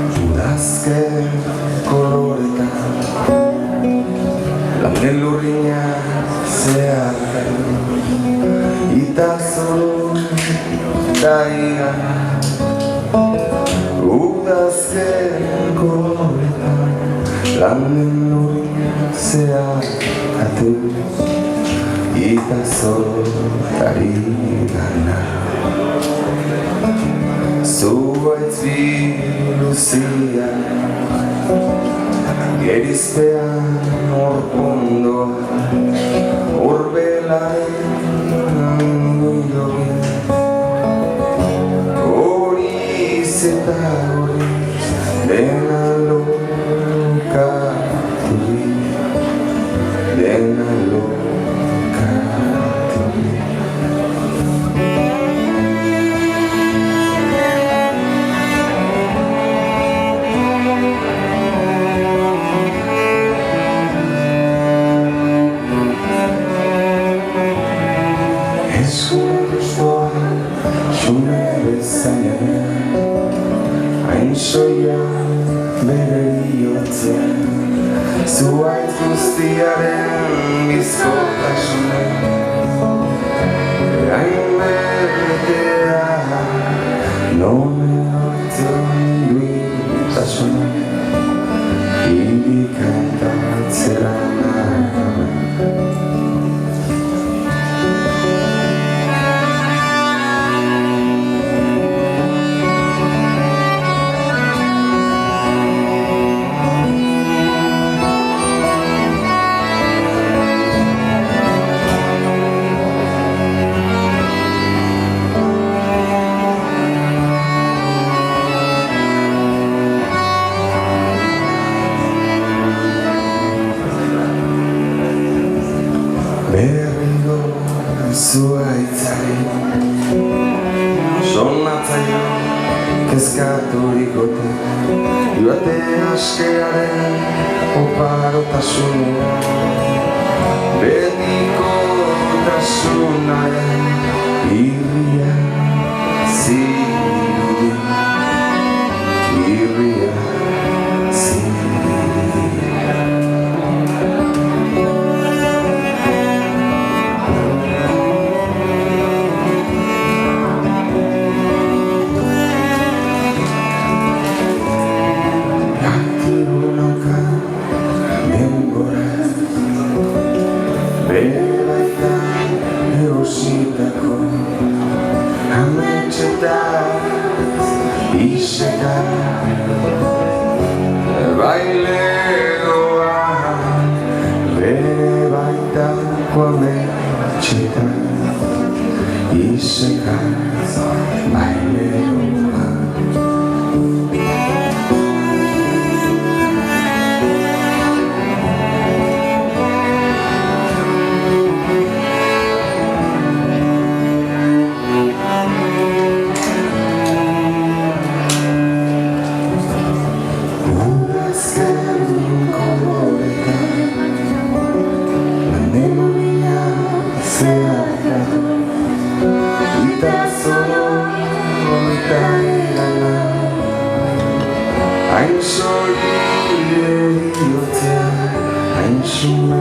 Udazken koloretan Lanelurriña zeharkan Itazoro daigan Udazken koloretan Lanelurriña zeharkatu Itazoro daigan Zuaitz biluzia Gerizpean orkondoa Orbelaren ondoa Horiz eta horiz dena lokatu Dena lokatu Xume bezainen Hain soia bere bihotzean Zuaitz guztiaren bizkotasunen Hain betea Nome hortzen duitasunen Hiri kantatzera nahi Berriro zuaitzari Sonatzaio kezkaturikote Joate askearen oparotasuna Betiko tasunaren irria zirudi Irria zirudi Bailegoa bere baitako ametxetan Iseka bailegoa Hain soli eriotea, hain sume